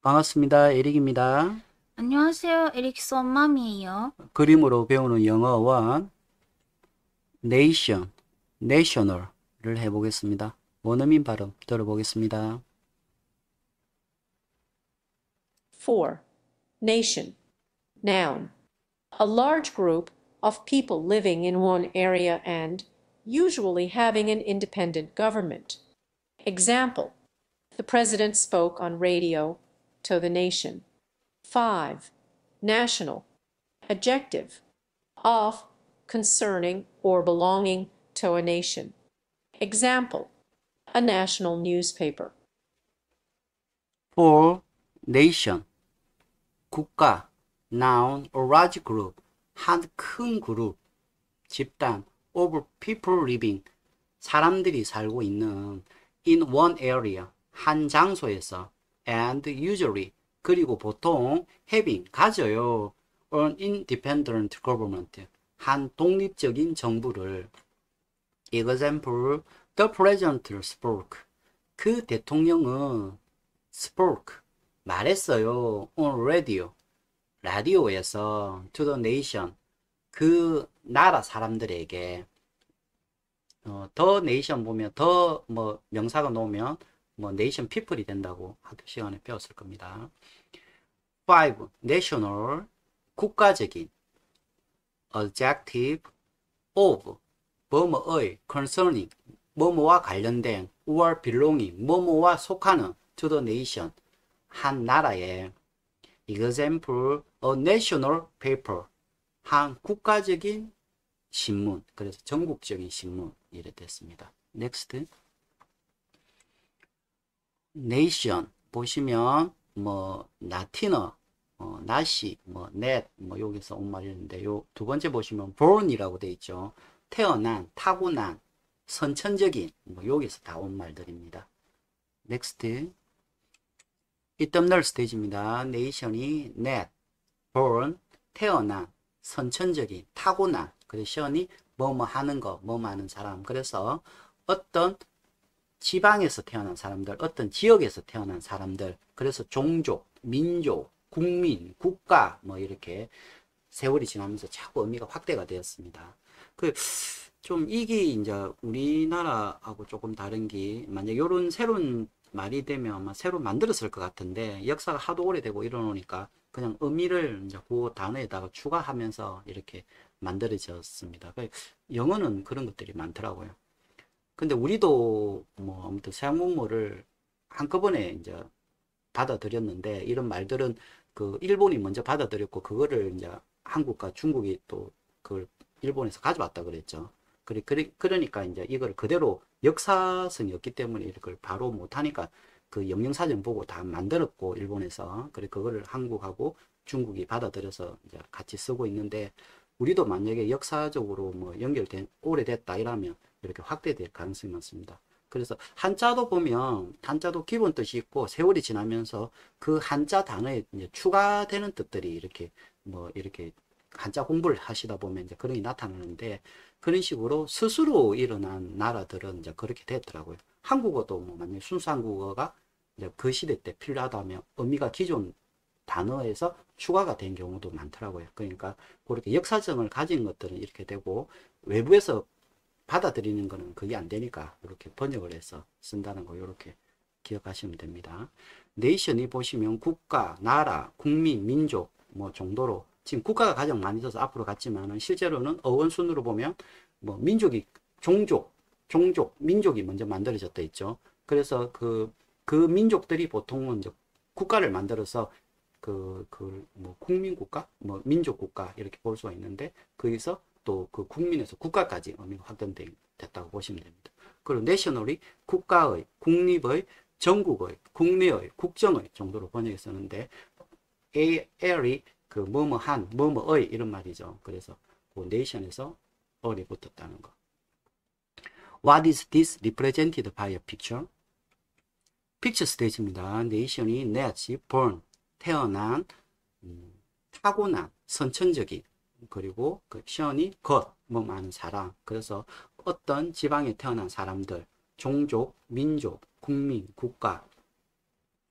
반갑습니다. 에릭입니다. 안녕하세요. 에릭스 엄맘이에요. 그림으로 배우는 영어와 nation, national을 해보겠습니다. 원어민 발음 들어보겠습니다. 4. Nation. Noun. A large group of people living in one area and usually having an independent government. Example. The president spoke on radio to the nation. 5. National. Adjective. Of, concerning, or belonging to a nation. Example. A national newspaper. For nation, 국가, noun, a large group, 한 큰 그룹, 집단, of people living, 사람들이 살고 있는 in one area, 한 장소에서 and usually, 그리고 보통 having, 가져요 an independent government, 한 독립적인 정부를 example, the president spoke, 그 대통령은 spoke, 말했어요 on radio, 라디오에서 to the nation, 그 나라 사람들에게 the nation 보면 더 뭐 명사가 놓으면 뭐 nation people이 된다고 학교 시간에 배웠을 겁니다. 5. national, 국가적인 adjective of, 뭐뭐의 concerning, 뭐뭐와 관련된 or belonging, 뭐뭐와 속하는 to the nation, 한 나라에 example, a national paper, 한 국가적인 신문, 그래서 전국적인 신문 이래 됐습니다. next. nation 보시면 뭐 라틴어, 나시, 뭐 넷, 뭐 여기서 온 말이었는데 요 두 번째 보시면 born이라고 돼 있죠. 태어난, 타고난, 선천적인, 뭐 여기서 다 온 말들입니다. next. 이뜸널 스테이지입니다. nation이 net, born, 태어난, 선천적인, 타고난, 그래서 션이 뭐뭐 하는 거, 뭐뭐 하는 사람. 그래서 어떤 지방에서 태어난 사람들, 어떤 지역에서 태어난 사람들, 그래서 종족, 민족, 국민, 국가, 뭐 이렇게 세월이 지나면서 자꾸 의미가 확대가 되었습니다. 좀 이게 이제 우리나라하고 조금 다른 게, 만약 이런 새로운 말이 되면 아마 새로 만들었을 것 같은데, 역사가 하도 오래되고 이러니까 그냥 의미를 이제 그 단어에다가 추가하면서 이렇게 만들어졌습니다. 영어는 그런 것들이 많더라고요. 근데 우리도 뭐 아무튼 서양문물을 한꺼번에 이제 받아들였는데, 이런 말들은 그 일본이 먼저 받아들였고 그거를 이제 한국과 중국이 또 그걸 일본에서 가져왔다 그랬죠. 그러니까 이제 이걸 그대로 역사성이 없기 때문에 이걸 바로 못하니까 그 영영사전 보고 다 만들었고 일본에서, 그래 그거를 한국하고 중국이 받아들여서 이제 같이 쓰고 있는데, 우리도 만약에 역사적으로 뭐 연결된 오래됐다 이러면 이렇게 확대될 가능성이 많습니다. 그래서 한자도 보면 한자도 기본 뜻이 있고 세월이 지나면서 그 한자 단어에 이제 추가되는 뜻들이 이렇게 뭐 이렇게 한자 공부를 하시다 보면 이제 그런 게 나타나는데, 그런 식으로 스스로 일어난 나라들은 이제 그렇게 됐더라고요. 한국어도 뭐 만약 순수 한국어가 이제 그 시대 때 필요하다면 의미가 기존 단어에서 추가가 된 경우도 많더라고요. 그러니까 그렇게 역사성을 가진 것들은 이렇게 되고, 외부에서 받아들이는 거는 그게 안 되니까 이렇게 번역을 해서 쓴다는 거 이렇게 기억하시면 됩니다. 네이션이 보시면 국가, 나라, 국민, 민족 뭐 정도로, 지금 국가가 가장 많이 써서 앞으로 갔지만은 실제로는 어원순으로 보면 뭐 민족이 종족, 민족이 먼저 만들어졌다 있죠. 그래서 그 민족들이 보통은 이제 국가를 만들어서 뭐 국민국가, 뭐 민족국가 이렇게 볼 수가 있는데, 거기서 또 그 국민에서 국가까지 의미가 확대됐다고 보시면 됩니다. 그리고 내셔널이 국가의, 국립의, 전국의, 국내의, 국정의 정도로 번역해 쓰는데, L이 그 뭐뭐한, 뭐뭐의 이런 말이죠. 그래서 그 네이션에서 얼이 붙었다는 거. What is this represented by a picture? 픽처 스테이지입니다. 네이션이 net, born, 태어난, 타고난, 선천적인, 그리고 그 션이 것, 뭐 많은 사람. 그래서 어떤 지방에 태어난 사람들, 종족, 민족, 국민, 국가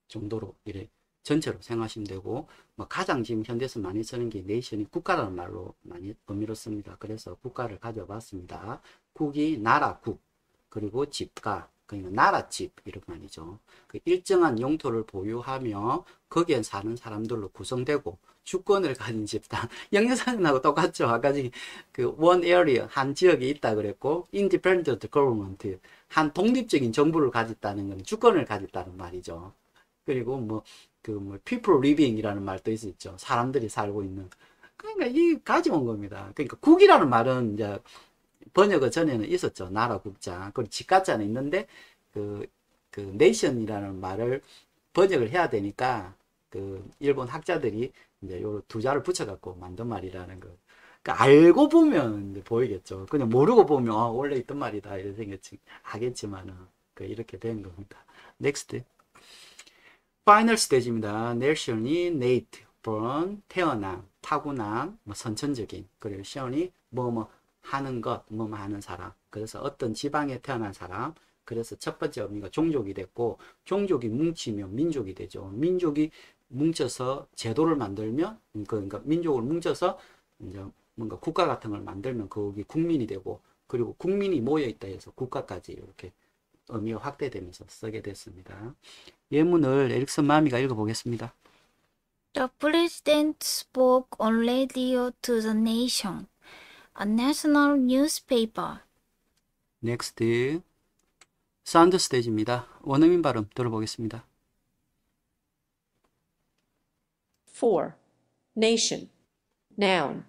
정도로 이래 전체로 생각하시면 되고, 뭐 가장 지금 현대에서 많이 쓰는 게 nation이 국가라는 말로 많이 의미로 씁니다. 그래서 국가를 가져봤습니다. 국이 나라 국, 그리고 집가, 그러니까 나라집 이런 말이죠. 그 일정한 영토를 보유하며 거기에 사는 사람들로 구성되고 주권을 가진 집단. 영유사전하고 똑같죠. 아까 그 one area 한 지역에 있다 그랬고 independent government 한 독립적인 정부를 가졌다는 건 주권을 가졌다는 말이죠. 그리고 뭐 people living이라는 말도 있었죠. 사람들이 살고 있는. 그러니까 이 가져온 겁니다. 그러니까 국이라는 말은 이제 번역어 전에는 있었죠. 나라 국자. 그리고 집가자는 있는데 그 nation이라는 말을 번역을 해야 되니까 그 일본 학자들이 이제 요 두 자를 붙여갖고 만든 말이라는 거. 그러니까 알고 보면 이제 보이겠죠. 그냥 모르고 보면 원래 있던 말이다 이렇게 생겼지 하겠지만은 이렇게 된 겁니다. Next. 파이널 스테이지입니다. nation이 native, born, 태어난, 타고난, 뭐 선천적인, 그리고 션이 뭐뭐 하는 것, 뭐뭐 하는 사람. 그래서 어떤 지방에 태어난 사람. 그래서 첫 번째 의미가 종족이 됐고, 종족이 뭉치면 민족이 되죠. 민족이 뭉쳐서 제도를 만들면, 그러니까 민족을 뭉쳐서 이제 뭔가 국가 같은 걸 만들면 거기 국민이 되고, 그리고 국민이 모여 있다 해서 국가까지 이렇게 의미가 확대되면서 쓰게 됐습니다. 예문을 에릭슨 마미가 읽어보겠습니다. The president spoke on radio to the nation, a national newspaper. Next. 사운드 스테이지입니다. 원어민 발음 들어보겠습니다. 4. Nation. Noun.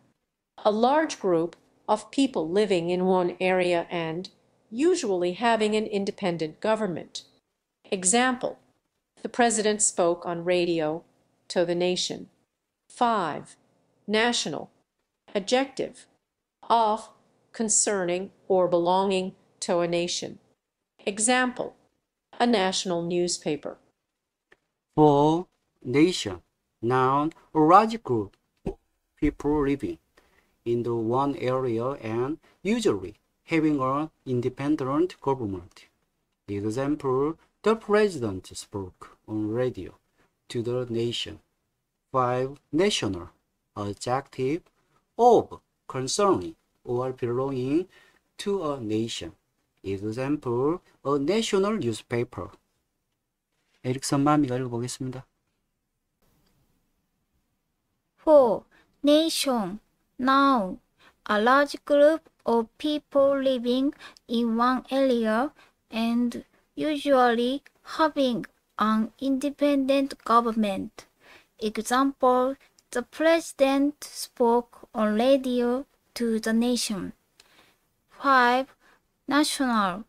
A large group of people living in one area and usually having an independent government. Example. The president spoke on radio to the nation. 5. National. Adjective. Of, concerning, or belonging to a nation. Example. A national newspaper. 4. Nation. Noun. A large group of people living in the one area and usually having an independent government. Example. The president spoke on radio to the nation. 5. National. Adjective. Of, concerning, or belonging to a nation. Example, a national newspaper. 에릭슨 마미가 읽어보겠습니다. 4. Nation. Noun. A large group of people living in one area and usually having an independent government. Example, the president spoke on radio to the nation. 5. National.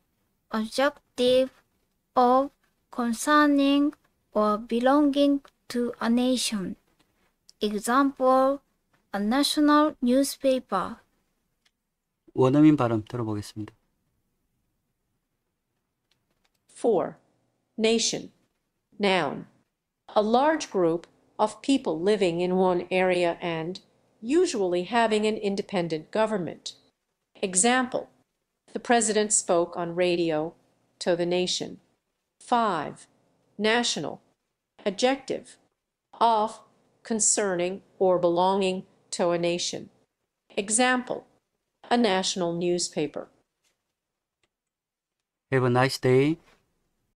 Adjective of, concerning, or belonging to a nation. Example, a national newspaper. 원어민 발음 들어보겠습니다. 4. Nation. Noun. A large group of people living in one area and usually having an independent government. Example. The president spoke on radio to the nation. 5. National. Adjective. Of, concerning, or belonging to a nation. Example. A national newspaper. Have a nice day.